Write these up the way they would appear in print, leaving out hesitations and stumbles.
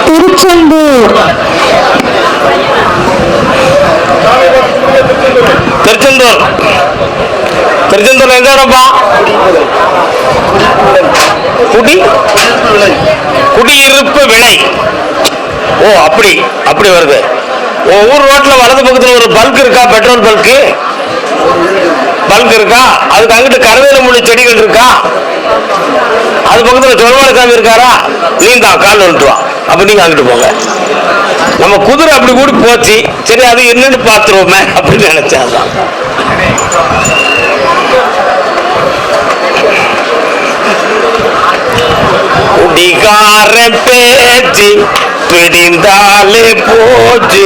திருச்செந்தூர். திருச்செந்தூர். திருச்செந்தூர் எங்க இடப்பா? குடியிருப்பு விலை. ஓ, அப்படி அப்படி வருது. ஊர் ரோட்ல வலது பக்கத்துல ஒரு பல்க் இருக்கா? பெட்ரோல் பல்க் இருக்கா? அதுக்கு அங்கிட்டு கருவேல முள்ளி செடிகள் இருக்கா? அது பக்கத்துல சொல்வாரசாமி இருக்காரா? நீங்க கால் வந்துட்டுவா. அப்ப நீங்க அங்கிட்டு போங்க. நம்ம குதிரை அப்படி கூடி போச்சு. சரி, அது என்னன்னு பாத்துருவோமே அப்படின்னு நினைச்சாதான். குடிகார பேச்சு பிடிந்தாலே போச்சு.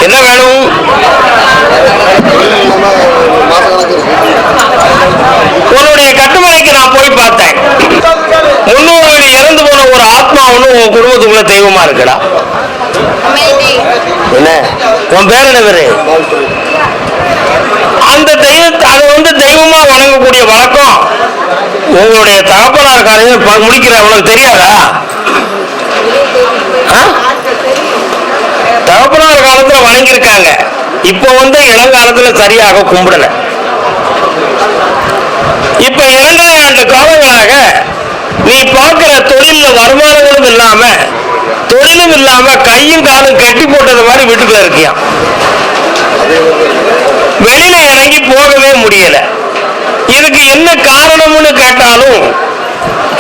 என்ன வேணும்? உன்னுடைய கட்டுமனைக்கு நான் போய் பார்த்தேன். 300 வீடு இறந்து போன ஒரு ஆத்மா ஒண்ணு உன் குடும்பத்துக்குள்ள தெய்வமா இருக்குடா. என்ன உன் பேர்? என்ன பேரு? அந்த தெய்வத்தை அதை தெய்வமா வணங்கக்கூடிய வழக்கம் உங்களுடைய தகப்பனார் காலையில் முடிக்கிற உனக்கு தெரியாதா? தகப்பனார் காலத்துல வணங்கியிருக்காங்க. இப்ப இளங்காலத்துல சரியாக கும்பிடல. இப்ப 2 ஆண்டு காலங்களாக நீ பார்க்கிற தொழில வருமானங்களும் இல்லாம தொழிலும் இல்லாம கையும் காலும் கட்டி போட்டது மாதிரி வீட்டுக்குள்ள இருக்கியா. வெளியில இறங்கி போகவே முடியல. இதுக்கு என்ன காரணம்னு கேட்டாலும்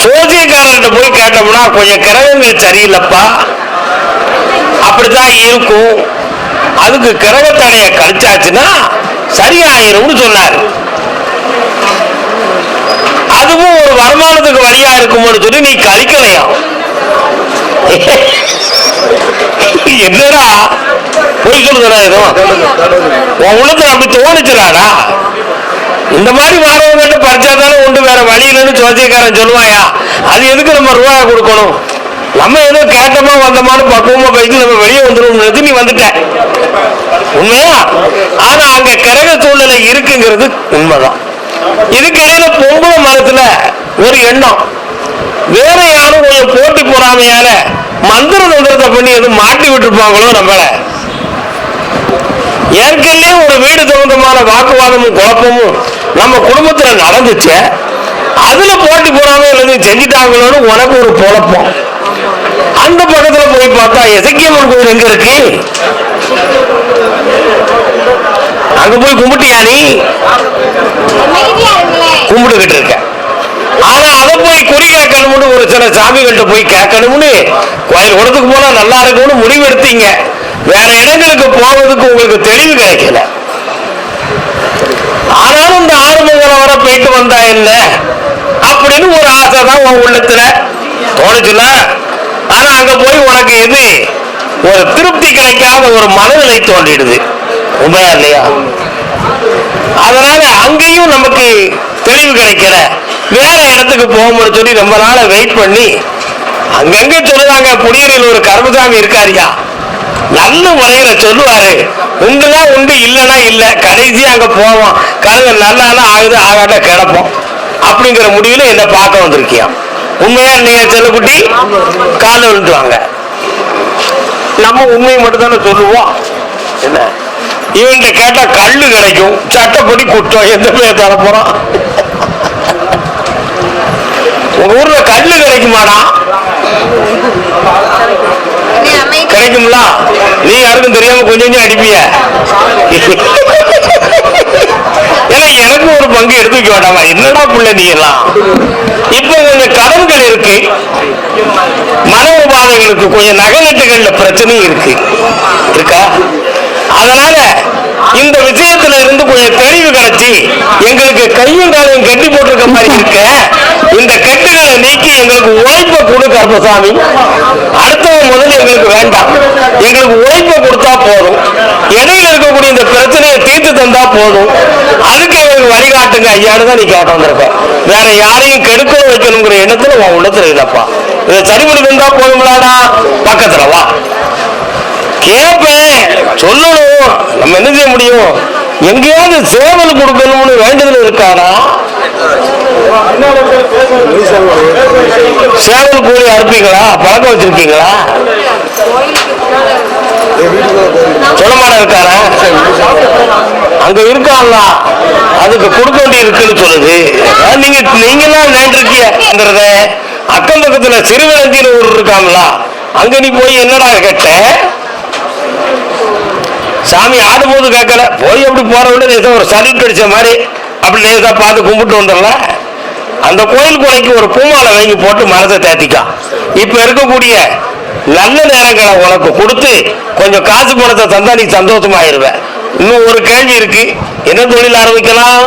ஜோதியக்காரர்கிட்ட போய் கேட்டோம்னா கொஞ்சம் கிரகங்கள் சரியில்லைப்பா, அப்படித்தான் இருக்கும், அதுக்கு கிரகத்தடைய கழிச்சாச்சுன்னா சரியாயிரும்னு சொன்னார். அதுவும் ஒரு வருமானத்துக்கு வழியா இருக்கும்னு சொல்லி நீ கழிக்கலையா? என்னடா போய் சொல்லுறா? ஏதோ உன் உள்ளத்துல அப்படி தோணுச்சுடாடா. இந்த மாதிரி வாரவங்கிட்ட பறிச்சாதானே உண்டு, வேற வழி இல்லைன்னு ஜோதியக்காரன் சொல்லுவாயா? அது எதுக்கு நம்ம ரூபாயா கொடுக்கணும்? நம்ம ஏதோ கேட்டோமா வந்தோமானு பக்குவமா போயிட்டு நம்ம வெளியே வந்துடும். நீ வந்துட்ட உண்மையா? ஆனா அங்க கிரக சூழ்நிலை இருக்குங்கிறது உண்மைதான். இதுக்கிடையில பொம்பளை மரத்துல ஒரு எண்ணம், வேற யாரும் கொஞ்சம் போட்டி போறாமையால மந்திர தந்திரத்தை பண்ணி எதுவும் மாட்டி விட்டுருப்பாங்களோ நம்மள. ஏற்கனவே ஒரு வீடு சம்பந்தமான வாக்குவாதமும் குழப்பமும் நம்ம குடும்பத்துல நடந்துச்சு. அதுல போட்டி போறாம எல்லாத்தையும் செஞ்சுட்டாங்களோன்னு உனக்கு ஒரு குழப்பம். அந்த பக்கத்துல போய் பார்த்தா எசக்கியம்மன் கோயில் எங்க இருக்கு? அங்க போய் கும்பிட்டியா? நீ கும்பிட்டுக்கிட்டு இருக்க. ஆனா அதை போய் குறி கேட்கணும்னு ஒரு சில சாமிகள்கிட்ட போய் கேட்கணும்னு கோயில் குளத்துக்கு போனா நல்லா இருக்கும்னு முடிவு எடுத்தீங்க. வேற இடங்களுக்கு போவதுக்கு உங்களுக்கு தெளிவு கிடைக்கல. ஆனாலும் இந்த ஆறுமங்கலம் வர போயிட்டு வந்தா என்ன அப்படின்னு ஒரு ஆசை தான் உன் உள்ளத்துல தோணுச்சுல. ஆனா அங்க போய் உனக்கு எது ஒரு திருப்தி கிடைக்காத ஒரு மனநிலை தோன்றிடுது. உண்மையா இல்லையா? அதனால அங்கேயும் நமக்கு தெளிவு கிடைக்கல. வேற இடத்துக்கு போகும்னு சொல்லி ரொம்ப நாள வெயிட் பண்ணி அங்கங்க சொல்லுவாங்க, புடியரில் ஒரு கருமசாமி இருக்காரியா, நல்ல முறையில சொல்லுவாரு, உண்டுனா உண்டு, இல்லைன்னா இல்லை, கடைசியா அங்க போவோம், கருங்க நல்லானா ஆகுது, ஆகாட்ட கிடப்போம் அப்படிங்கிற முடிவுல என்ன பார்க்க வந்திருக்கியா. உண்மையா நீங்க செல்லக்குட்டி கால விழுந்துவாங்க. நம்ம உண்மையை மட்டும் தானே சொல்லுவோம். என்ன இவன்கிட்ட கேட்டா கல்லு கிடைக்கும், சட்டப்படி குற்றம், எந்த பேர் தர போறான்? உங்க ஊர்ல கல்லு கிடைக்குமாடா? கிடைக்கும்ல? நீ யாருக்கும் தெரியாம கொஞ்சம் கொஞ்சம் அடிப்பிய. ஏன்னா எனக்கு ஒரு பங்கு எடுத்து வைக்க வேண்டாமா? என்னடா புள்ள நீ எல்லாம். இப்ப கொஞ்சம் கடன்கள் இருக்கு, மன உபாதைகளுக்கு கொஞ்சம் நகநட்டுகள்ல பிரச்சனையும் இருக்கா? அதனால இந்த விஷயத்துல இருந்து கொஞ்சம் தெளிவு கிடைச்சி எங்களுக்கு கையும் காலையும் கட்டி போட்டிருக்க மாதிரி இருக்க, இந்த கட்டுகளை நீக்கி எங்களுக்கு உழைப்பை கொடு கருப்பசாமி. அடுத்தவங்க முதல்ல எங்களுக்கு வேண்டாம், எங்களுக்கு உழைப்பை கொடுத்தா போதும், இடையில இருக்கக்கூடிய இந்த பிரச்சனையை தீர்த்து தந்தா போதும், அதுக்கு எங்களுக்கு வழிகாட்டுங்க ஐயான்னு தான் நீ கேட்ட வந்திருக்க. வேற யாரையும் கெடுக்கணும் வைக்கணுங்கிற எண்ணத்துல உன் உள்ளத்துல இல்லப்பா. இதை சரிபடி தந்தா போதும்லாடா, பக்கத்துல வா கேப்பேன், சொல்லணும். நம்ம என்ன செய்ய முடியும்? எங்கேயாவது சேவல் கொடுக்கணும்னு வேண்டுதல் இருக்காடா? சேவல் கோழி அறுப்பீங்களா? பழக்கம் வச்சிருக்கீங்களா? சொல்லமாட இருக்காரா? அங்க இருக்காங்களா? அதுக்கு கொடுக்க வேண்டி இருக்குன்னு சொல்லுது. நீங்கெல்லாம் நேண்டிருக்கீங்கிறத அக்கம் பக்கத்துல சிறுவிளஞ்சின்னு ஊர் இருக்காங்களா? அங்க நீ போய் என்னடா கேட்ட? சாமி ஆடும்போது கேட்கல, போய் அப்படி போற விட ஏதோ ஒரு சல்யூட் அடிச்ச மாதிரி அப்படி லேசா பார்த்து கும்பிட்டு வந்துடல. அந்த கோயில் கொலைக்கு ஒரு பூமாலை வாங்கி போட்டு மனசை தேத்திக்கா. இப்ப இருக்கக்கூடிய நல்ல நேரங்களை உனக்கு கொடுத்து கொஞ்சம் காசு பணத்தை தந்தா நீ சந்தோஷமாயிருவேன். இன்னும் ஒரு கேள்வி இருக்கு, என்ன தொழில் ஆரம்பிக்கலாம்?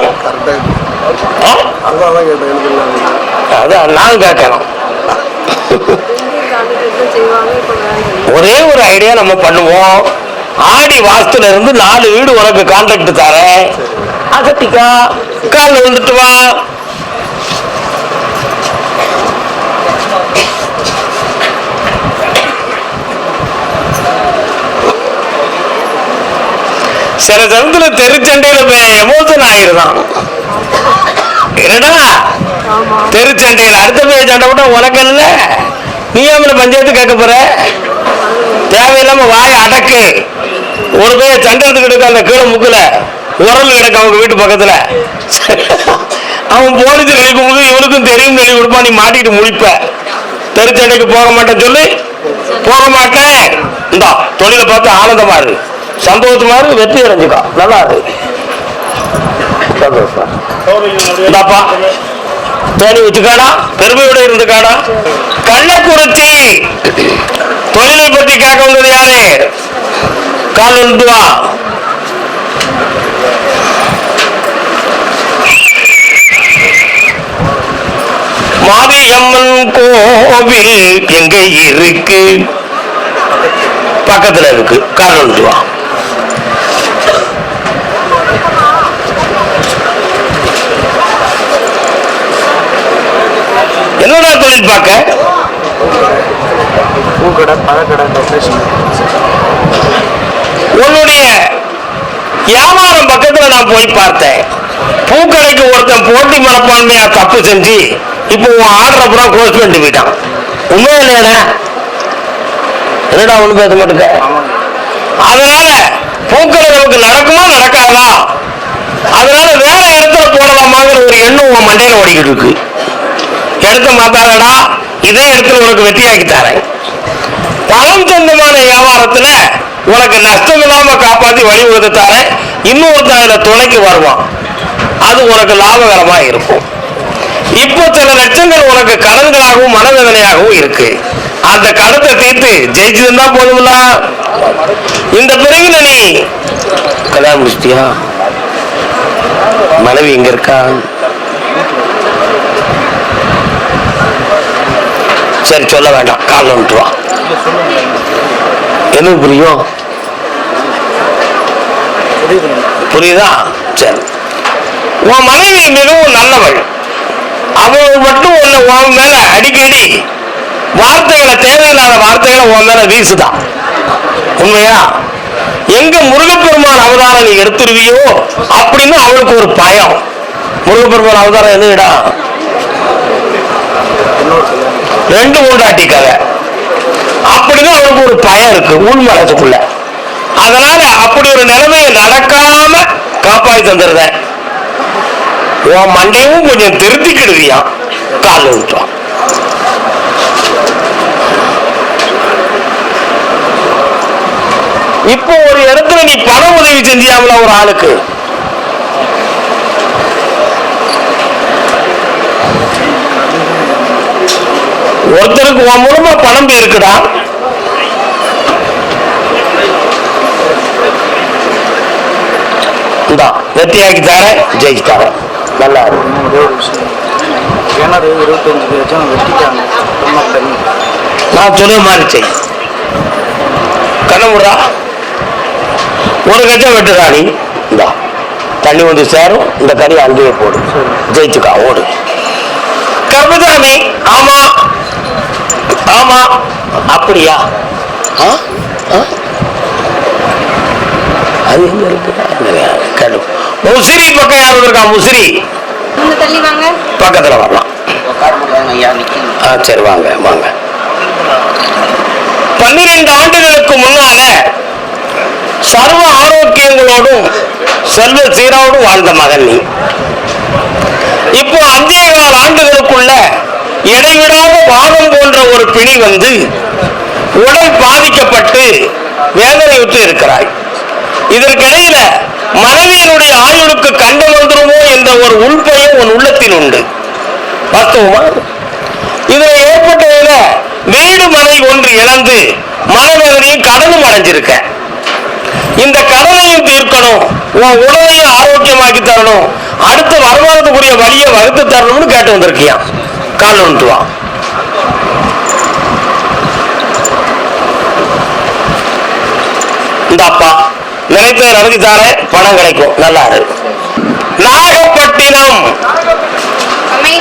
அதான் நான் கேட்கணும். ஒரே ஒரு ஐடியா நம்ம பண்ணுவோம். ஆடி வாசத்துல இருந்து 4 வீடு உனக்கு கான்ட்ராக்ட் தரேன், அசட்டிக்கா காலில் வந்துட்டு வா. சில சமயத்துல தெருச்சண்டையில எமோஷன் ஆயிருதான். என்னடா தெருச்சண்டையில அடுத்த பேர் சண்டை விட்டா உனக்கு இல்ல, நீ அவனை பஞ்சாயத்து கேட்க போற? தேவையில்லாம வாய அடக்கு. ஒரு பேர் சண்டை எடுத்துக்கிட்டு அந்த கீழே முக்குல உரல் கிடக்கு அவங்க வீட்டு பக்கத்துல. அவன் போலீஸ் நினைக்கும் போது இவனுக்கும் தெரியும் நினைவு கொடுப்பா, நீ மாட்டிட்டு முடிப்ப. தெருச்சண்டைக்கு போக மாட்டேன்னு சொல்லி போக மாட்டேன். இந்தா தொழிலை பார்த்து ஆனந்தமா இருக்கு, சந்தோஷமா இருக்கு, வெற்றி அடைஞ்சுக்கா, நல்லா இருக்கு. இந்தாப்பா தேடி வச்சுக்காடா, பெருமையோட இருந்துக்காடா. கள்ளக்குறிச்சி தொழிலை பற்றி கேட்க வந்தது யாரு? கால் வந்து வா. மாரியம்மன் கோவில் எங்க இருக்கு? பக்கத்துல இருக்கு, கால் வந்து வா. என்னடா தொழில் பார்க்க? உன்னுடைய வியாபாரம் பக்கத்துல நான் போய் பார்த்தேன். பூக்கடைக்கு ஒருத்தன் போட்டி மனப்பான்மையா தப்பு செஞ்சு இப்போ உன் ஆர்டர் அப்புறம் க்ளோஸ் பண்ணிட்டு போயிட்டான். உண்மையா இல்லையா? என்னடா ஒண்ணு பேச மாட்டேங்க. அதனால பூக்கடை நமக்கு நடக்குமா நடக்காதா? அதனால வேற இடத்துல போடலாமாங்கிற ஒரு எண்ணம் உன் மண்டையில ஓடிக்கிட்டு இருக்கு. இடத்த மாத்தாதடா, இதே இடத்துல உனக்கு வெற்றியாக்கி தரேன். பணம் சொந்தமான வியாபாரத்துல உனக்கு நஷ்டம் இல்லாம காப்பாத்தி வழிவகுத்து தரேன். இன்னொருத்தன் அதுல துணைக்கு வருவான், அது உனக்கு லாபகரமா இருக்கும். இப்போ சில லட்சங்கள் உனக்கு கடன்களாகவும் மனவேதனையாகவும் இருக்கு. அந்த கடத்தை தீர்த்து ஜெயிச்சுதான் போதும்ல. இந்த பிறகுல நீ கல்யாணம் முடிச்சிட்டியா? மனைவி எங்க இருக்கா? சரி சொல்ல வேண்டாம், கால் வந்துட்டுவான். என்ன புரியும்? புரியுதா? சரி. உன் மனைவி மிகவும் நல்லவள். அவள் மட்டும் உன் மேல அடிக்கடி வார்த்தைகளை, தேவையில்லாத வார்த்தைகளை உன் மேல வீசுதான். உண்மையா? எங்க முருகப்பெருமான் அவதாரம் நீ எடுத்துருவியோ அப்படின்னு அவளுக்கு ஒரு பயம். முருகப்பெருமான் அவதாரம் எது இடம்? 2 மூண்டாட்டி கதை அப்படின்னு அவளுக்கு ஒரு பயம் இருக்கு உள் மனசுக்குள்ள. அதனால அப்படி ஒரு நிலைமையை நடக்காம காப்பாற்றி தந்துருத. உன் மண்டையும் கொஞ்சம் திருத்திக்கிடுவியா? கால் விட்டுவான். இப்போ ஒரு இடத்துல நீ பண உதவி செஞ்சியாமல ஒரு ஆளுக்கு, ஒருத்தருக்கு உன் மூலமா பணம் இருக்குடா. இந்தா வெற்றியாக்கி தர, ஜெயிச்சு தர. நல்லா நான் சொல்ல மாதிரி செய். கண்ணமுடா, ஒரு கட்சம் வெட்டுறா நீ. இந்தா தண்ணி வந்து சேரும், இந்த கறி அங்கேயே போடு, ஜெயிச்சுக்கா, ஓடு. கர்மதானே? ஆமா ஆமா. அப்படியா? அது எங்க இருக்கு? முசிறி பக்கம் யாரும் இருக்கா? முசிறி தள்ளி வாங்க. பக்கத்துல வரலாம். சரி வாங்க வாங்க. 12 ஆண்டுகளுக்கு முன்னால சர்வ ஆரோக்கியங்களோடும் செல்வ சீரோடும் வாழ்ந்த மகன் நீ. இப்போ 5.25 ஆண்டுகளுக்குள்ள இடைவிடாத வாதம் போன்ற ஒரு பிணி வந்து உடல் பாதிக்கப்பட்டு வேதனையுற்று இருக்கிறாய். இதற்கிடையில மனைவியினுடைய ஆயுளுக்கு கண்டம் வந்துருமோ என்ற ஒரு உள்பயம் உன் உள்ளத்தில் உண்டு. வாஸ்தவமா? இதுல ஏற்பட்டதுல வீடு மனை ஒன்று இழந்து மனவேதனையும் கடனும் அடைஞ்சிருக்க. இந்த கடனையும் தீர்க்கணும், உன் உடலையும் ஆரோக்கியமாக்கி தரணும், அடுத்த வருமானத்துக்குரிய வழியை வகுத்து தரணும்னு கேட்டு வந்திருக்கியான். கால் ஒன்றுவா. இந்த அப்பா நினைத்ததை நடத்தி தார, பணம் கிடைக்கும். நல்லா இருக்கு. நாகப்பட்டினம்.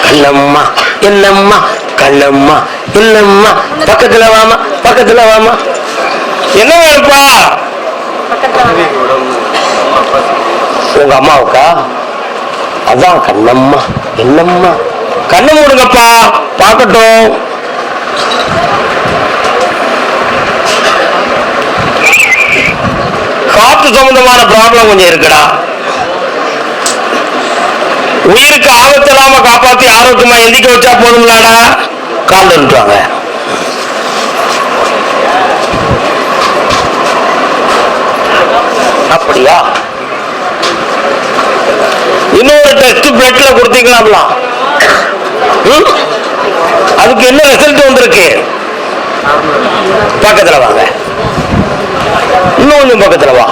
கண்ணம்மா என்னம்மா, கண்ணம்மா என்னம்மா, பக்கத்துல வாமா பக்கத்துல வாமா. என்ன வேணுப்பா? உங்க அம்மாவுக்கா? அதான் கண்ணம்மா என்னம்மா. கண்ணு மூடுங்கப்பா பார்க்கட்டும். காத்து சம்பந்தமான ப்ராப்ளம் கொஞ்சம் இருக்குடா. உயிருக்கு ஆபத்து இல்லாம காப்பாத்தி ஆரோக்கியமா எந்திக்க வச்சா போதும்லாடா. கால் நின்றுவாங்க. அப்படியா? இன்னொரு டெஸ்ட் பிளட்ல கொடுத்தீங்களா? அதுக்கு என்ன ரிசல்ட் வந்திருக்கு? பக்கத்துல வாங்க, இன்னும் கொஞ்சம் பக்கத்துல வா.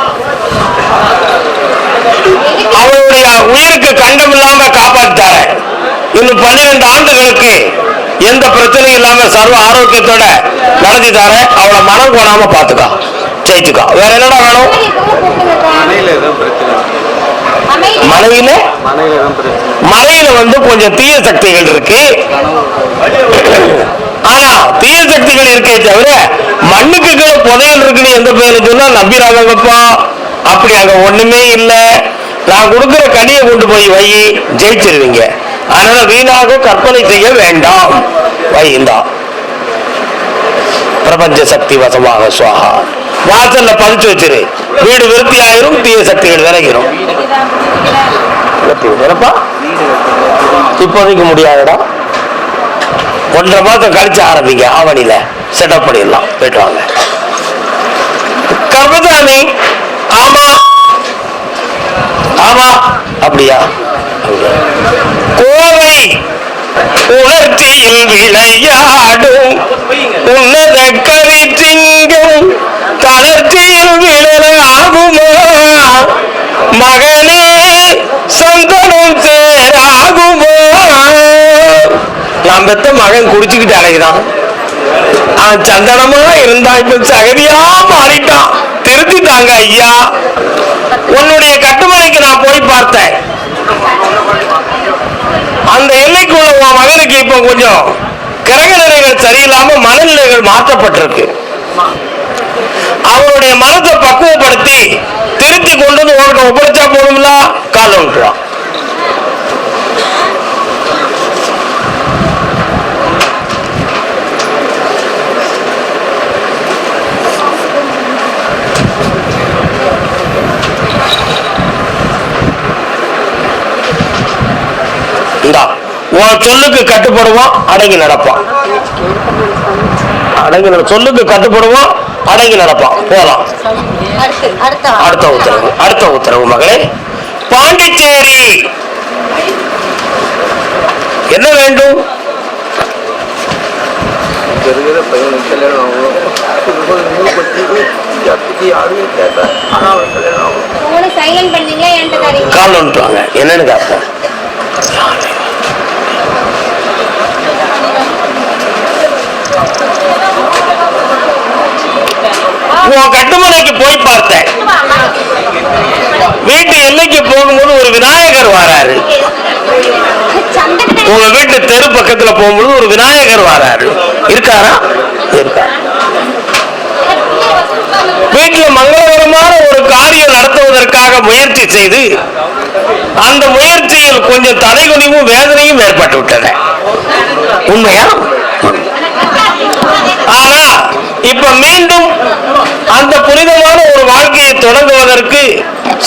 அவளுடைய உயிருக்கு கண்டம் இல்லாம காப்பாற்றார. இன்னும் 12 ஆண்டுகளுக்கு எந்த பிரச்சனையும் இல்லாம சர்வ ஆரோக்கியத்தோட நடத்தி தர. அவளை மனம் கோணாம பாத்துக்கா, ஜெயிச்சுக்கா. வேற என்னடா வேணும்? மனையில வந்து கொஞ்சம் தீய சக்திகள் இருக்கு. ஆனா தீய சக்திகள் இருக்கே தவிர மண்ணுக்கு கீழே புதையல் இருக்குன்னு எந்த பேரு சொன்னா நம்பிராங்கப்பா. அப்படி அங்க ஒண்ணுமே இல்லை. நான் கொடுக்கிற கனியை கொண்டு போய் வை, ஜெயிச்சிருவீங்க. அதனால வீணாக கற்பனை செய்ய வேண்டாம். வைந்தா பிரபஞ்ச சக்தி வசமாக சுவாகா. வாசல்ல பதிச்சு வச்சிரு. வீடு விருத்தி ஆயிரும், தீய சக்திகள் விலகிரும். இப்போதைக்கு முடியாதுடா. 1.5 மாசம் கழிச்சு ஆரம்பிங்க. ஆவணியில செட்டப் பண்ணிடலாம். போயிட்டு வாங்க. கர்மசாமி. ஆமா ஆமா. அப்படியா? கோவை உணர்ச்சியில் விளையாடும் உன்னத கவிச்சிங்கம் தளர்ச்சியில் விழலாகுமா மகனே சந்தனம் சேராகுமா. நான் பெத்த மகன் குடிச்சுக்கிட்டு அலைகிறான். அவன் சந்தனமா இருந்தான், இப்ப சகதியா மாறிட்டான். திருத்திட்டாங்க ஐயா. உன்னுடைய கட்டுமனைக்கு நான் போய் பார்த்தேன். அந்த எல்லைக்குள்ள உன் மகனுக்கு இப்ப கொஞ்சம் கிரக நிலைகள் சரியில்லாம மனநிலைகள் மாற்றப்பட்டிருக்கு. அவருடைய மனத்தை பக்குவப்படுத்தி திருத்தி கொண்டு வந்து உனக்கு ஒப்படைச்சா போதும்ல. கால் ஒன்றான். உன் சொல்லுக்கு கட்டுப்படுவோம், அடங்கி நடப்பான். சொல்லுக்கு கட்டுப்படுவோம், அடங்கி நடப்பான். போலாம். அடுத்த உத்தரவு. அடுத்த உத்தரவு மகளே. பாண்டிச்சேரி. என்ன வேண்டும்? கால் வந்துட்டாங்க. என்னன்னு கேட்போம். உன் கட்டுமனைக்கு போய் பார்த்தேன். வீட்டு எல்லைக்கு போகும்போது ஒரு விநாயகர் வராரு. உங்க வீட்டு தெரு பக்கத்துல போகும்போது ஒரு விநாயகர் வராரு. இருக்காரா? இருக்காரு. வீட்டுல மங்களகரமான ஒரு காரியம் நடத்துவதற்காக முயற்சி செய்து அந்த முயற்சியில் கொஞ்சம் தடைகுனிவும் வேதனையும் ஏற்பட்டு விட்டன. உண்மையா? ஆனா இப்ப மீண்டும் அந்த புனிதமான ஒரு வாழ்க்கையை தொடங்குவதற்கு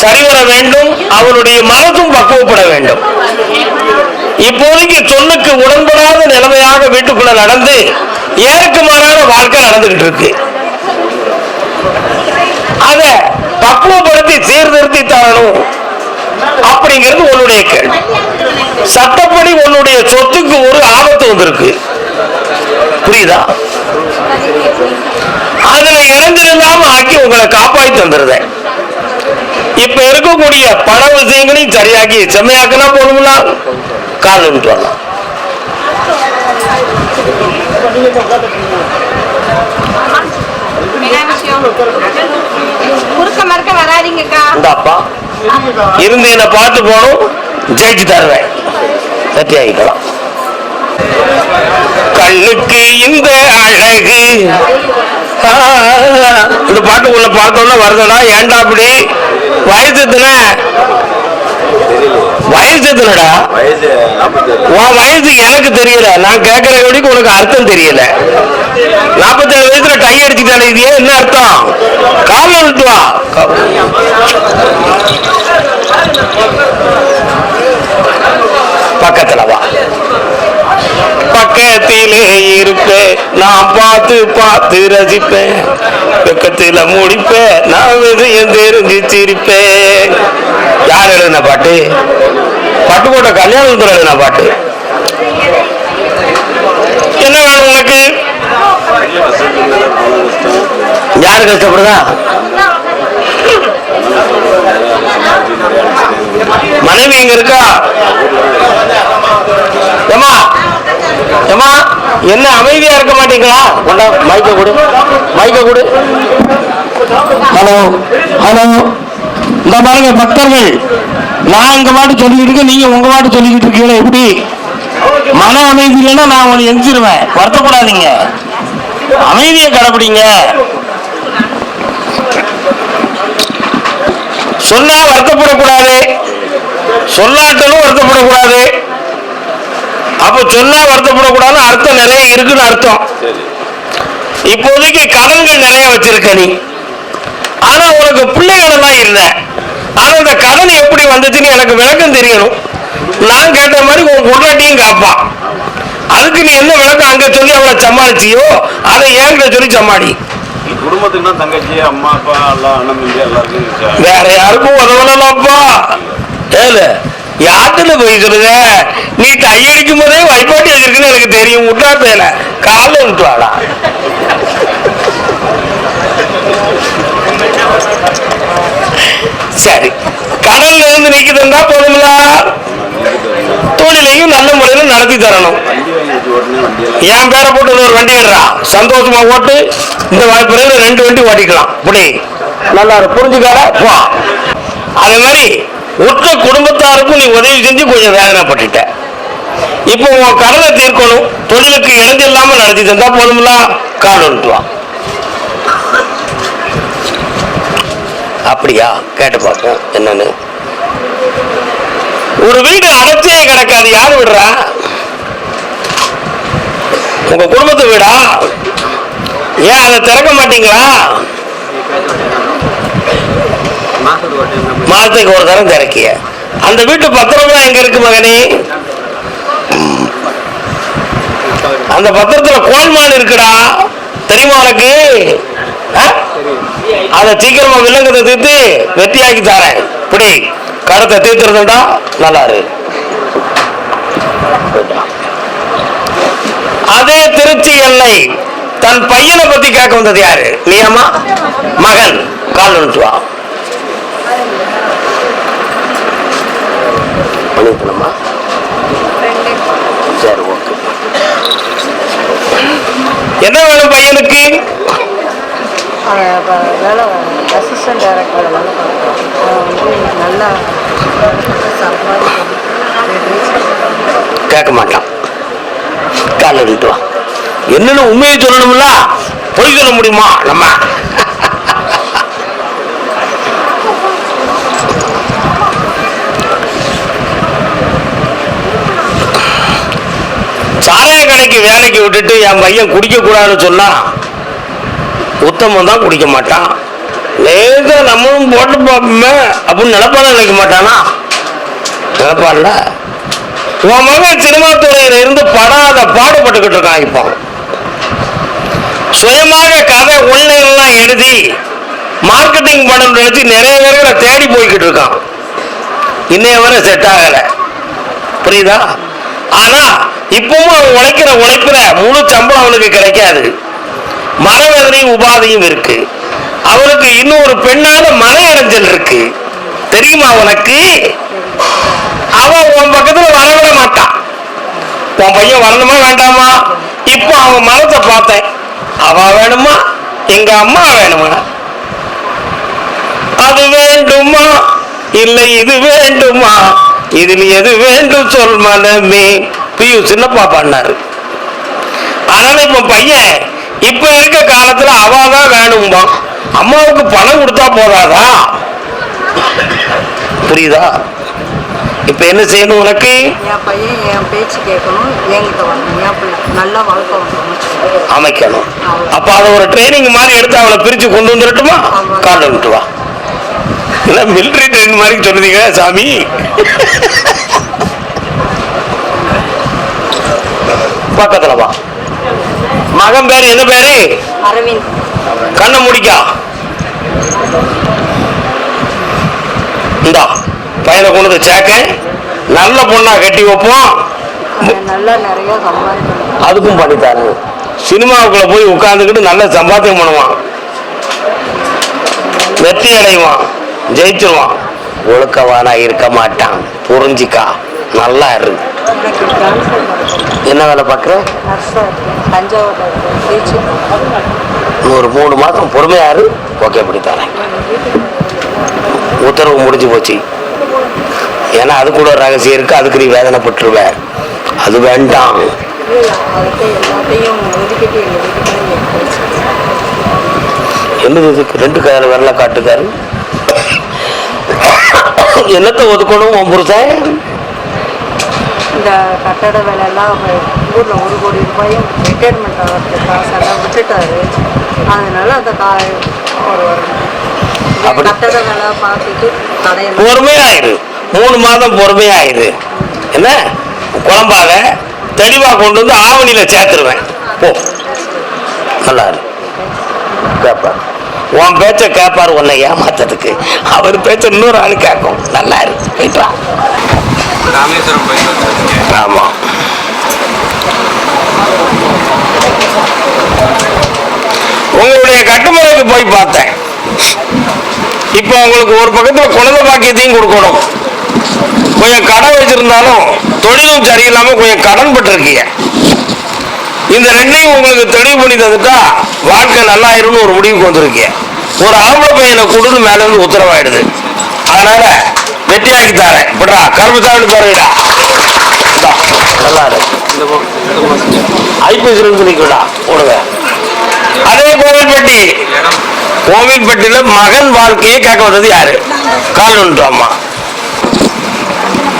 சரிவர வேண்டும். அவருடைய மனதும் பக்குவப்பட வேண்டும். இப்போதைக்கு சொல்லுக்கு உடன்படாத நிலைமையாக வீட்டுக்குள்ள நடந்து ஏற்குமாறான வாழ்க்கை நடந்துகிட்டு இருக்கு. அத பக்குவப்படுத்தி சீர்திருத்தி தரணும் அப்படிங்கிறது உன்னுடைய கேள்வி. சட்டப்படி உன்னுடைய சொத்துக்கு ஒரு ஆபத்து வந்திருக்கு, புரியுதா? அதுல இணைஞ்சிருந்தாம ஆக்கி உங்களை காப்பாற்றி வந்துருதேன். இப்ப இருக்கக்கூடிய பண விஷயங்களையும் சரியாக்கி செம்மையாக்குனா போதும்னா காரணம் வரலாம். இருந்து என்ன பார்த்து போகணும், ஜெயிச்சு தருவேன், சத்தி ஆகிக்கலாம். கண்ணுக்கு இந்த அழகு, இந்த பாட்டு உள்ள பார்த்தோம்னா வருதடா. ஏன்டா அப்படி? வயசுனா வயசுடா, உன் வயசு எனக்கு தெரியல. நான் கேட்கிற வரைக்கும் உனக்கு அர்த்தம் தெரியல. 47 வயசுல டை அடிச்சுட்டாலே இது என்ன அர்த்தம்? கால விட்டுவா, பக்கத்துல வா. பக்கத்திலே இருப்பேன் நான், பார்த்து பார்த்து ரசிப்பேன். பக்கத்துல முடிப்பேன் நான், விதையம் தெரிஞ்சு சிரிப்பேன். யார் எழுதின பாட்டு? பட்டுக்கோட்டை கல்யாணத்துல எழுதின பாட்டு. என்ன வேணும் உனக்கு? யாரு கஷ்டப்படுதா? மனைவி எங்க இருக்கா? ஏமா ஏமா என்ன அமைதியா இருக்க மாட்டீங்களா? கொண்டா மைக்க கொடு, மைக்க கொடு. ஹலோ ஹலோ, இந்த பாருங்க பக்தர்கள், நான் எங்க பாட்டு சொல்லிக்கிட்டு இருக்கேன், நீங்க உங்க பாட்டு சொல்லிக்கிட்டு இருக்கீங்களா? எப்படி? மன அமைதி இல்லைன்னா நான் உங்களை எஞ்சிருவேன். வருத்தப்படாதீங்க, அமைதியை கடைபிடிங்க. சொன்னா வருத்தப்படக்கூடாது, சொல்லாட்டலும் வருத்தப்படக்கூடாது. அப்ப சொன்னா வருத்தப்படக்கூடாது, அர்த்தம் நிறைய இருக்குன்னு அர்த்தம். இப்போதைக்கு கடன்கள் நிறைய வச்சிருக்க நீ, ஆனா உனக்கு பிள்ளைகள் எல்லாம் இல்லை. ஆனா இந்த கடன் எப்படி வந்துச்சுன்னு எனக்கு விளக்கம் தெரியணும். நான் கேட்ட மாதிரி உன் பொண்டாட்டியும் காப்பான். அதுக்கு நீ என்ன விளக்கம் அங்க சொல்லி அவளை சமாளிச்சியோ அதை ஏங்கிட்ட சொல்லி சமாளி. குடும்பத்துக்கு தங்கச்சி அம்மா அப்பா எல்லாம் அண்ணன் தம்பி எல்லாருக்கும் வேற யாருக்கும் உதவலப்பா. ஏழு யாத்துல போய் சொல்லுங்க, நீ கையடிக்கும் போதே வைப்பாட்டி வச்சிருக்குன்னு எனக்கு தெரியும். விட்டா பேல கால விட்டுவாடா. சரி, கடல்ல இருந்து நிக்குதுன்னா போதுங்களா? தொழிலையும் நல்ல முறையில் நடத்தி தரணும். என் பேரை போட்டு ஒரு வண்டி எடுறா, சந்தோஷமா ஓட்டு. இந்த வாய்ப்புல 2 வண்டி ஓட்டிக்கலாம். இப்படி நல்லா புரிஞ்சுக்கார போ. அதே மாதிரி உற்ற குடும்பத்தாருக்கும் நீ உதவி செஞ்சு கொஞ்சம் வேதனைப்பட்டுட்ட. இப்போ உன் கடனை தீர்க்கணும். தொழிலுக்கு இழந்து இல்லாம நடத்தி தந்தா போதுங்களா? கால் வந்துட்டுவான். அப்படியா? கேட்டு பார்ப்போம் என்னன்னு. ஒரு வீடு அடைச்சே கிடக்காது, யாரு விடுறா? உங்க குடும்பத்து வீடா? ஏன் அதை திறக்க மாட்டீங்களா? மாசத்துக்கு ஒரு தரம் திறக்கிய. அந்த வீட்டு பத்திரம்லாம் எங்க இருக்கு மகனே? அந்த பத்திரத்துல கோல்மான் இருக்குடா, தெரியுமா உனக்கு? அதை சீக்கிரமா வில்லங்கத்தை தீர்த்து வெற்றியாக்கி தரேன். இப்படி கடத்தை தீர்த்துறதுடா, நல்லா இரு. அதே திருச்சி எல்லை தன் பையனை பத்தி கேட்க வந்தது யாரு? நீயம்மா மகன். கால் நிறுத்துவா. பண்ணிக்கணுமா? சரி, ஓகே. என்ன வேணும் பையனுக்கு? அசிஸ்டன்ட் டைரக்டர் நல்லா கேட்க மாட்டான். கால நிறுத்துவா. என்னன்னு உண்மையை சொல்லணும்ல, பொய் சொல்ல முடியுமா நம்ம? சாராய கடைக்கு வேலைக்கு விட்டுட்டு என் பையன் குடிக்க கூடாதுன்னு சொன்னா உத்தமம் தான் குடிக்க மாட்டான். லேசா நம்மளும் போட்டு பார்ப்போமே அப்படின்னு நினைப்பான நினைக்க மாட்டானா? நினைப்பான்ல. உன் மகன் சினிமா துறையில இருந்து படாத பாடுபட்டுக்கிட்டு இருக்கான். இப்போ சுயமாக கதை ஒன்லைன்லாம் எழுதி மார்க்கெட்டிங் பண்ணணும்னு நினைச்சு நிறைய பேர்களை தேடி போய்கிட்டு இருக்கான். இன்னைய வரை செட் ஆகல. புரியுதா? ஆனா இப்பவும் அவன் உழைக்கிற உழைப்புல முழு சம்பளம் அவனுக்கு கிடைக்காது. மனவேதனை உபாதையும் இருக்கு. அவனுக்கு இன்னும் ஒரு பெண்ணால மன இடைஞ்சல் இருக்கு. தெரியுமா உனக்கு? அவன் உன் பக்கத்துல வரவிட மாட்டான். உன் பையன் வரணுமா வேண்டாமா? இப்போ அவன் மனத்தை பார்த்தேன். அவ வேணுமா எங்க அம்மா வேணுமா? அது வேண்டுமா இல்லை இது வேண்டுமா? இதில் எது வேண்டும் சொல் மனமே. பியு சின்னப்பா பண்ணாரு. அதனால இப்ப பையன் இப்ப இருக்க காலத்துல அவாதான் வேணும்பா. அம்மாவுக்கு பணம் கொடுத்தா போதாதா? புரியுதா? இப்ப என்ன செய்யணும் உனக்கு? என் பையன் என் பேச்சு கேட்கணும், என்கிட்ட வரணும், என் பிள்ளை நல்லா வாழ்க்கை அமைக்கணும். அப்ப அதை ஒரு ட்ரைனிங் மாதிரி எடுத்து அவளை பிரிச்சு கொண்டு வந்துடட்டுமா? கால் விட்டு வா. இல்ல மிலிட்டரி ட்ரெயின் மாதிரி சொல்லுதீங்க சாமி. பக்கத்துல வா. மகன் பேரு என்ன பேரு? அரவிந்த். கண்ணை முடிக்கா. இந்தா பையனை கொண்டு வந்து சேர்க்க நல்ல பொண்ணா கட்டி வைப்போம். நல்லா நிறைய சம்பாதிக்கணும். அதுக்கும் பண்ணித்தாரு. சினிமாவுக்குள்ள போய் உட்கார்ந்துக்கிட்டு நல்ல சம்பாத்தியம் பண்ணுவான். வெற்றி அடைவான், ஜெயிச்சிருவான். ஒழுக்கவானா இருக்க மாட்டான். புரிஞ்சிக்கா. நல்லா இரு. என்ன வேலை பார்க்குற? ஒரு 3 மாதம் பொறுமையாரு. ஓகே பிடித்தாரேன். உத்தரவு முடிஞ்சு போச்சு. ஏன்னா அது கூட ஒரு ரகசியம் இருக்கு. அதுக்கு நீ வேதனைப்பட்டுருவ. அது வேண்டாம். என்னது இதுக்கு 2 கையால வரல காட்டுக்காரு. என்னத்தை ஒதுக்கணும் உன் புருஷன்? இந்த கட்டட வேலையெல்லாம் ஊரில் 1 கோடி ரூபாயும் ரிட்டையர்மெண்ட் ஆகிறது காசெல்லாம் விட்டுட்டாரு. அதனால அந்த கட்டட வேலை பார்த்துட்டு கடையில் பொறுமையாயிரு. 3 மாதம் பொறுமையாயிரு. என்ன குழம்பாக தெளிவா கொண்டு வந்து ஆவணியில சேர்த்துருவேன். போ. நல்லா இரு. கேட்பார். உன் பேச்ச கேட்பாரு உன்னை ஏமாத்ததுக்கு. அவர் பேச்ச இன்னொரு ஆள் கேட்கும். நல்லா இரு. போயிட்டா. ராமேஸ்வரம் போயிட்டு. ஆமா. உங்களுடைய கட்டுமுறைக்கு போய் பார்த்தேன். இப்ப உங்களுக்கு ஒரு பக்கத்துல குழந்தை பாக்கியத்தையும் கொடுக்கணும். கொஞ்சம் கடன் வச்சிருந்தாலும் தொழிலும் சரியில்லாம கொஞ்சம் கடன் பட்டிருக்கீங்க. இந்த 2ஐயும் உங்களுக்கு தெளிவு பண்ணி தந்துட்டா வாழ்க்கை நல்லாயிரும்னு ஒரு முடிவுக்கு வந்திருக்கீங்க. ஒரு ஆம்பளை பையனை கொடுன்னு மேல இருந்து உத்தரவாயிடுது. அதனால வெற்றியாக்கி தாரேன். இப்படா கரும்புசாமி பாருடா. நல்லா இருக்கு. ஐபிஎஸ் சொல்லிக்கடா ஓடுங்க. அதே கோவில்பட்டியில மகன் வாழ்க்கையை கேட்க வந்தது யாரு? கால் ஒன்று அம்மா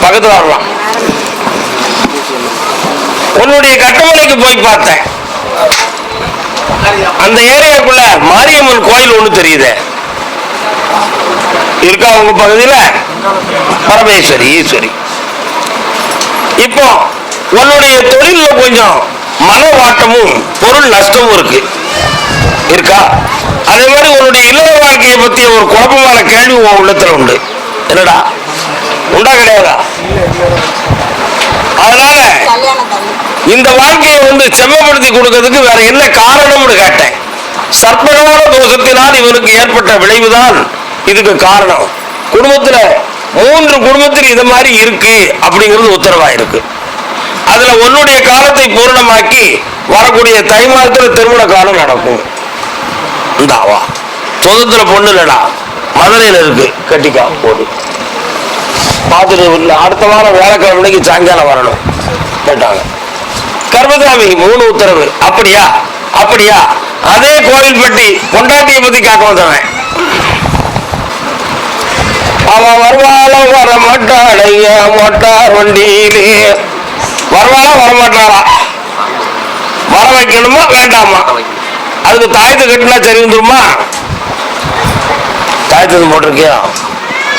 பக்கத்துல வரலாம். உன்னுடைய கட்டமலைக்கு போய் பார்த்தேன். அந்த ஏரியாக்குள்ள மாரியம்மன் கோயில் ஒண்ணு தெரியுது. இருக்கா உங்க பகுதியில? பரமேஸ்வரி ஈஸ்வரி. இப்போ உன்னுடைய தொழில கொஞ்சம் மன வாட்டமும் பொருள் நஷ்டமும் இருக்கு. இருக்கா? அதே மாதிரி உன்னுடைய இல்லற வாழ்க்கையை பத்திய ஒரு குழப்பமான கேள்வி உன் உள்ளத்துல உண்டு. என்னடா உண்டா கிடையாதா? அதனால இந்த வாழ்க்கையை செம்மப்படுத்தி கொடுக்கிறதுக்கு வேற என்ன காரணம்னு கேட்டேன். சர்ப்பகால தோஷத்தினால் இவனுக்கு ஏற்பட்ட விளைவுதான் இதுக்கு காரணம். குடும்பத்துல 3 குடும்பத்தில் இது மாதிரி இருக்கு அப்படிங்கிறது உத்தரவாயிருக்கு. அதுல உன்னுடைய காலத்தை பூரணமாக்கி வரக்கூடிய தை மாதத்துல திருமண காலம் நடக்கும். இந்தாவா சொந்தத்துல பொண்ணு இல்லடா, மதுரையில இருக்கு, கட்டிக்கா போடு. பார்த்துட்டு இல்லை, அடுத்த வாரம் வேலைக்கிழமைக்கு சாயங்காலம் வரணும் கேட்டாங்க. கர்மசாமி 3 உத்தரவு. அப்படியா அப்படியா? அதே கோவில்பட்டி பொண்டாட்டியை பத்தி காக்க வந்தவன். அவன் வருவாள வர மாட்டாளையா மோட்டார் வண்டியிலே. வருவாளா வரமாட்டாளா? வர வைக்கணுமா வேண்டாமா? அதுக்கு தாயத்தை கட்டினா சரி வந்துருமா? தாயத்தை போட்டிருக்கியா?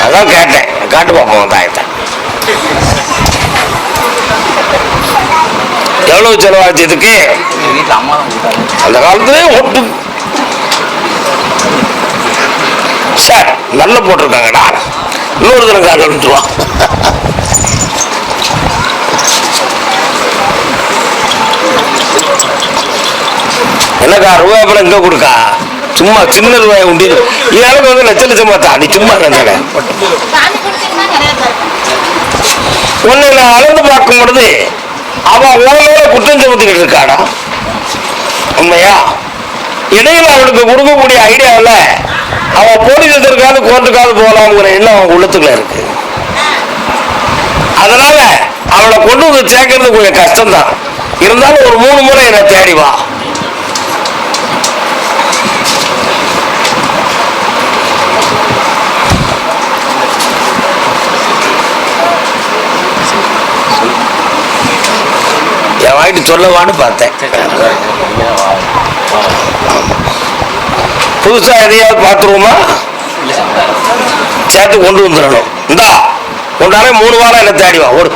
அதான் கேட்டேன். காட்டு பார்ப்போம் தாயத்தை. எவ்வளவு செலவாச்சு இதுக்கு? அந்த காலத்திலே ஒட்டு சார் நல்ல போட்டிருக்காங்கடா. இன்னொரு தரம் காட்டுவா. என்னக்கா ரூபாய் படம் இங்க கொடுக்கா? சும்மா சின்ன ரூபாய் உண்டு. எனக்கு வந்து லட்சம் பார்த்தா நீ சும்மா இருந்தாங்க. உன்னை நான் அளந்து பார்க்கும் பொழுது அவன் உங்களோட குற்றம் சுமத்திக்கிட்டு இருக்காடா. உண்மையா? இடையில அவனுக்கு கொடுக்கக்கூடிய ஐடியாவில் அவன் போலீஸிருக்காது கோர்ட்டுக்காவது போகலாம்ங்கிற எண்ணம் அவன் உள்ளத்துக்குள்ள இருக்கு. அதனால அவளை கொண்டு வந்து சேர்க்கறது கொஞ்சம் கஷ்டம்தான். இருந்தாலும் ஒரு 3 முறை என்னை தேடி வா. என் வாங்கிட்டு சொல்லவான்னு பார்த்தேன். புதுசா எதையாவது பார்த்துருவோமா? சேர்த்து கொண்டு வந்துடணும். இந்தா கொண்டாலே 3 வாரம் என்ன தேடி வா. ஒரு